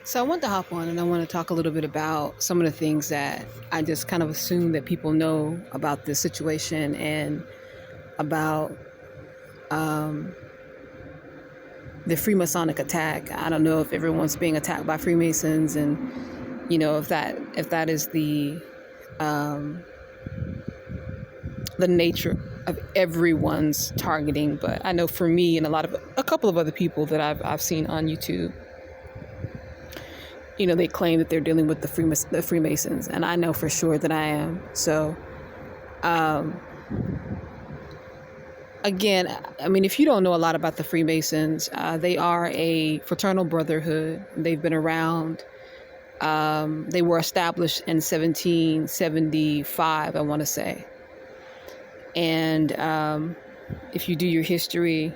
So I want to hop on and I want to talk a little bit about some of the things that I just kind of assume that people know about this situation and about um, the Freemasonic attack. I don't know if everyone's being attacked by Freemasons, and if that is um, the nature of everyone's targeting. But I know for me and a couple of other people that I've seen on YouTube, they claim that they're dealing with the Freemasons, and I know for sure that I am. So, um, again, I mean, if you don't know a lot about the Freemasons, they are a fraternal brotherhood. They've been around. They were established in 1775, I want to say. And if you do your history,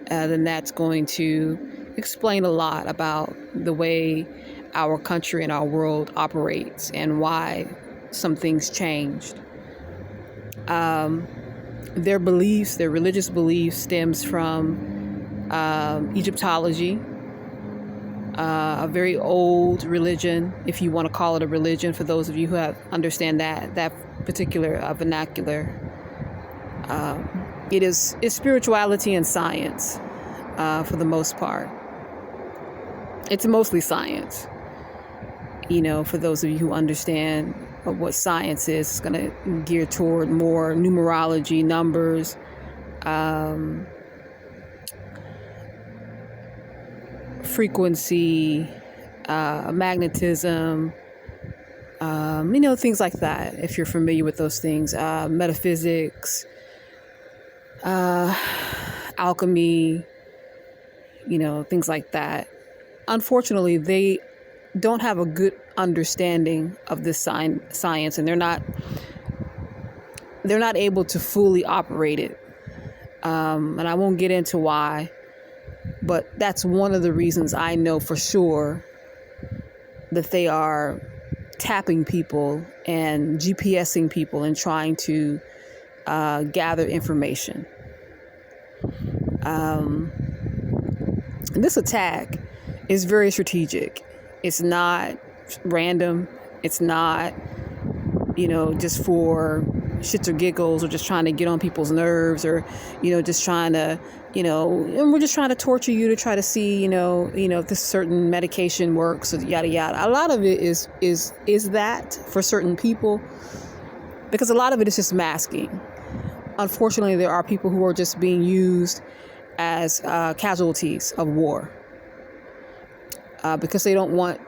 then that's going to explain a lot about the way our country and our world operates and why some things changed. Their beliefs, their religious beliefs, stems from Egyptology, a very old religion, if you want to call it a religion, for those of you who understand that particular vernacular. It's spirituality and science, for the most part. It's mostly science. For those of you who understand what science is, it's going to gear toward more numerology, numbers, frequency, magnetism, things like that. If you're familiar with those things, metaphysics, alchemy, things like that. Unfortunately, they don't have a good understanding of this science, and they're not able to fully operate it. And I won't get into why, but that's one of the reasons I know for sure that they are tapping people and GPSing people and trying to gather information. And this attack is very strategic. It's not random. It's not, just for shits or giggles or just trying to get on people's nerves or, just trying to, and we're just trying to torture you to try to see, if this certain medication works or yada, yada. A lot of it is that for certain people, because a lot of it is just masking. Unfortunately, there are people who are just being used as casualties of war. Because they don't want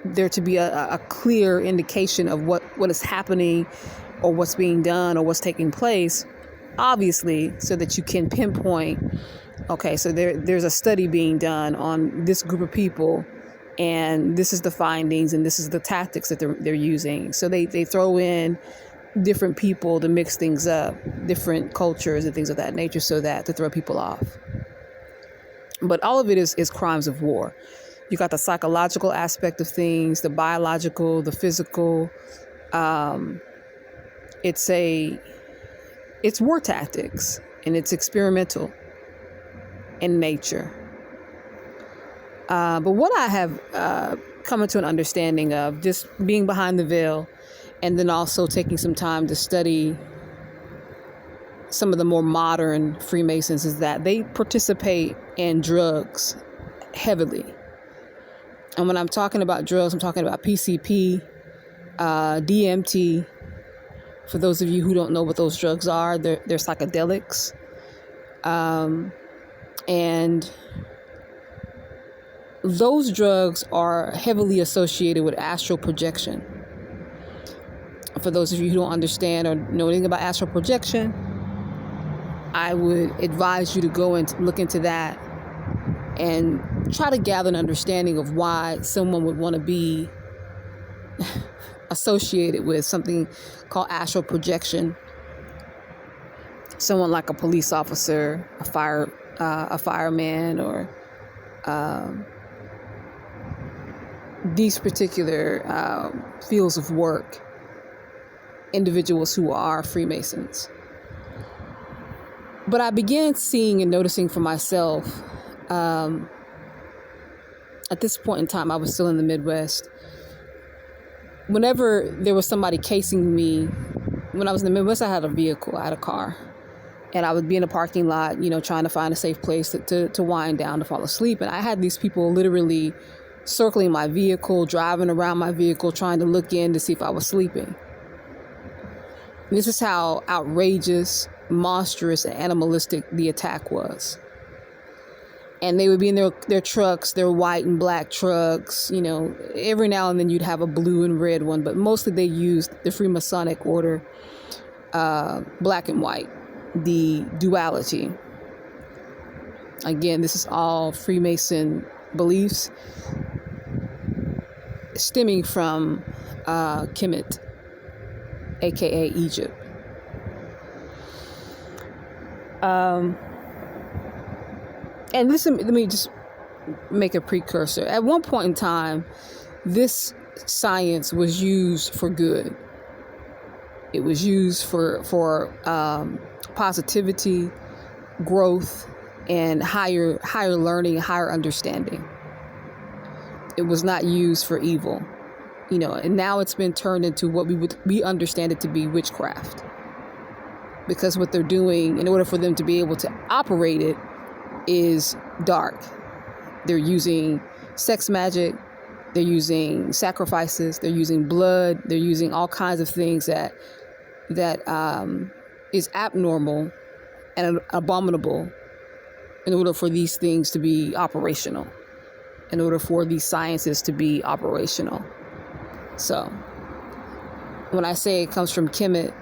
there to be a clear indication of what is happening or what's being done or what's taking place, obviously, so that you can pinpoint, okay, so there's a study being done on this group of people, and this is the findings and this is the tactics that they're using. So they throw in different people to mix things up, different cultures and things of that nature, so that to throw people off. But all of it is crimes of war. You got the psychological aspect of things, the biological, the physical. It's war tactics, and it's experimental in nature. But what I have come into an understanding of, just being behind the veil, and then also taking some time to study some of the more modern Freemasons, is that they participate in drugs heavily. And when I'm talking about drugs, I'm talking about PCP, DMT. For those of you who don't know what those drugs are, they're psychedelics. And those drugs are heavily associated with astral projection. For those of you who don't understand or know anything about astral projection, I would advise you to go and look into that and try to gather an understanding of why someone would want to be associated with something called astral projection. Someone like a police officer, a fireman, or these particular fields of work, individuals who are Freemasons. But I began seeing and noticing for myself a at this point in time, I was still in the Midwest. Whenever there was somebody casing me, when I was in the Midwest, I had a vehicle, I had a car. And I would be in a parking lot, trying to find a safe place to wind down, to fall asleep. And I had these people literally circling my vehicle, driving around my vehicle, trying to look in to see if I was sleeping. This is how outrageous, monstrous, and animalistic the attack was. And they would be in their trucks, their white and black trucks. Every now and then you'd have a blue and red one, but mostly they used the Freemasonic order, black and white, the duality. Again, this is all Freemason beliefs stemming from Kemet, aka Egypt. And listen, let me just make a precursor. At one point in time, this science was used for good. It was used for positivity, growth, and higher learning, higher understanding. It was not used for evil, and now it's been turned into what we understand it to be witchcraft. Because what they're doing, in order for them to be able to operate it, is dark. They're using sex magic, they're using sacrifices, they're using blood, they're using all kinds of things that is abnormal and abominable in order for these things to be operational, in order for these sciences to be operational. So when I say it comes from Kemet,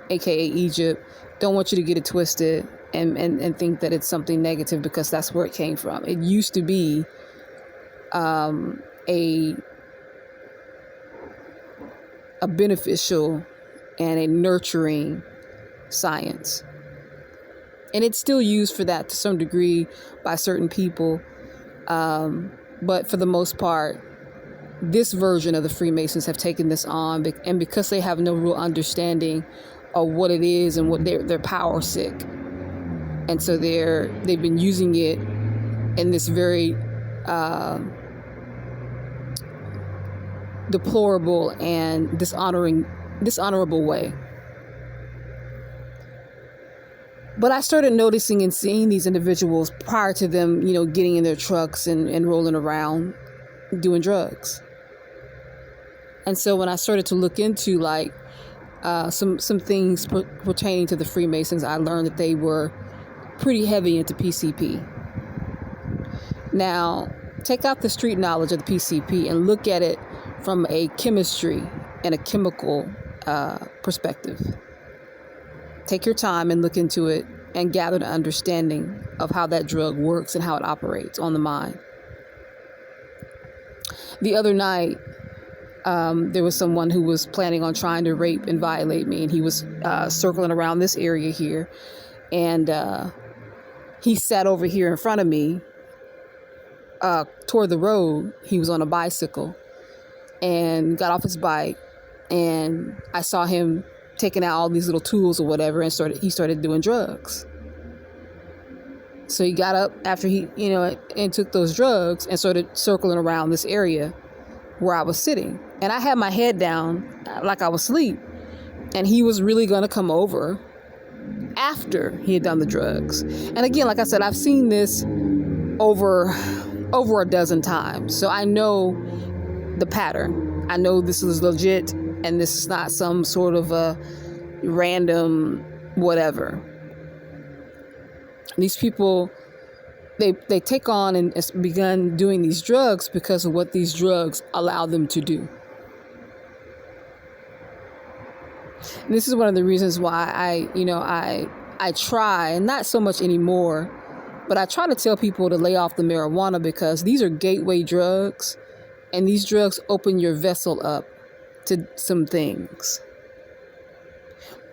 aka Egypt, don't want you to get it twisted and think that it's something negative, because that's where it came from. It used to be a beneficial and a nurturing science. And it's still used for that to some degree by certain people. But for the most part, this version of the Freemasons have taken this on, and because they have no real understanding of what it is and what they're power sick. And so they've been using it in this very deplorable and dishonorable way. But I started noticing and seeing these individuals prior to them, getting in their trucks and rolling around doing drugs. And so when I started to look into some things pertaining to the Freemasons, I learned that they were pretty heavy into PCP. Now, take out the street knowledge of the PCP and look at it from a chemistry and a chemical perspective. Take your time and look into it and gather the understanding of how that drug works and how it operates on the mind. The other night, there was someone who was planning on trying to rape and violate me, and he was circling around this area here, and he sat over here in front of me toward the road. He was on a bicycle and got off his bike, and I saw him taking out all these little tools or whatever, and he started doing drugs. So he got up after he, and took those drugs and started circling around this area where I was sitting. And I had my head down like I was asleep. And he was really going to come over after he had done the drugs. And again, like I said, I've seen this over a dozen times. So I know the pattern. I know this is legit and this is not some sort of a random whatever. These people, they take on and begun doing these drugs because of what these drugs allow them to do. And this is one of the reasons why I try, and not so much anymore, but I try to tell people to lay off the marijuana, because these are gateway drugs, and these drugs open your vessel up to some things.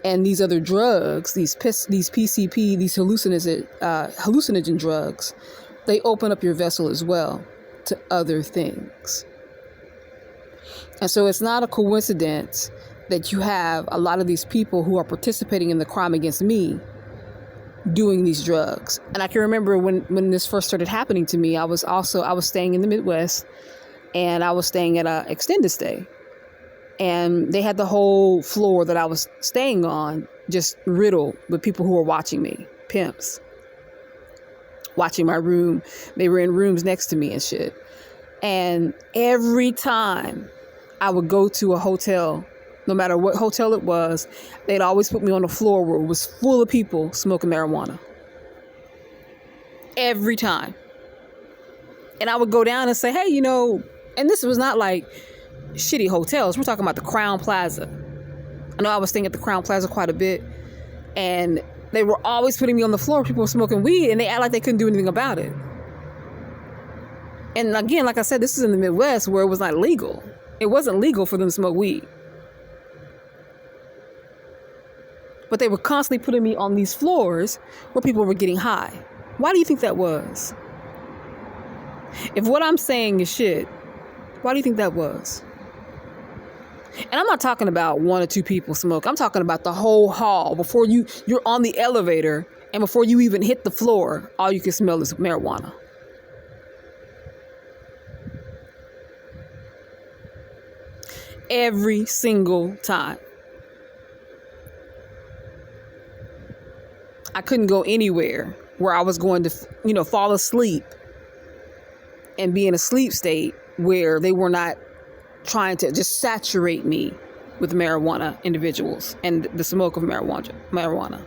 And these other drugs, these PCP, these hallucinogen drugs, they open up your vessel as well to other things. And so it's not a coincidence that you have a lot of these people who are participating in the crime against me doing these drugs. And I can remember when this first started happening to me, I was staying in the Midwest, and I was staying at a extended stay. And they had the whole floor that I was staying on just riddled with people who were watching me, pimps, watching my room. They were in rooms next to me and shit. And every time I would go to a hotel, no matter what hotel it was, they'd always put me on the floor where it was full of people smoking marijuana. Every time. And I would go down and say, hey, and this was not like shitty hotels. We're talking about the Crowne Plaza. I know I was staying at the Crowne Plaza quite a bit, and they were always putting me on the floor. People were smoking weed, and they act like they couldn't do anything about it. And again, like I said, this is in the Midwest where it was not legal. It wasn't legal for them to smoke weed. But they were constantly putting me on these floors where people were getting high. Why do you think that was? If what I'm saying is shit, why do you think that was? And I'm not talking about one or two people smoke. I'm talking about the whole hall. Before you're on the elevator, and before you even hit the floor, all you can smell is marijuana. Every single time. I couldn't go anywhere where I was going to, fall asleep and be in a sleep state where they were not trying to just saturate me with marijuana individuals and the smoke of marijuana.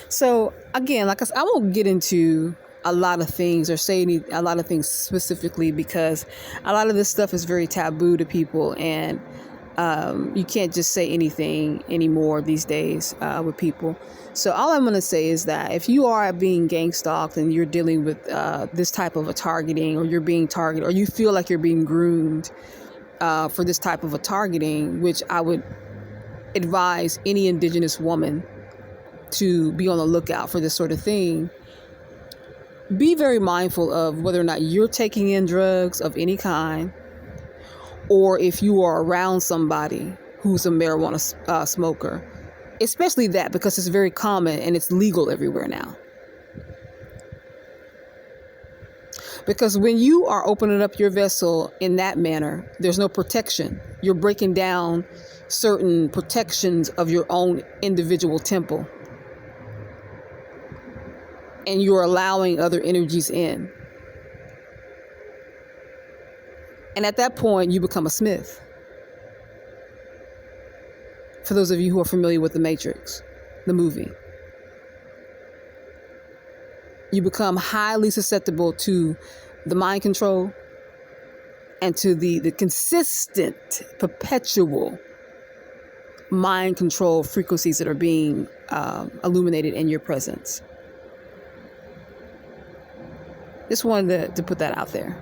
So again, like I said, I won't get into a lot of things or say a lot of things specifically, because a lot of this stuff is very taboo to people, and you can't just say anything anymore these days with people. So all I'm going to say is that if you are being gang stalked and you're dealing with this type of a targeting, or you're being targeted, or you feel like you're being groomed for this type of a targeting, which I would advise any Indigenous woman to be on the lookout for this sort of thing. Be very mindful of whether or not you're taking in drugs of any kind, or if you are around somebody who's a marijuana smoker, especially that, because it's very common and it's legal everywhere now. Because when you are opening up your vessel in that manner, there's no protection. You're breaking down certain protections of your own individual temple, and you're allowing other energies in. And at that point, you become a Smith. For those of you who are familiar with The Matrix, the movie, you become highly susceptible to the mind control and to the consistent, perpetual mind control frequencies that are being illuminated in your presence. Just wanted to put that out there.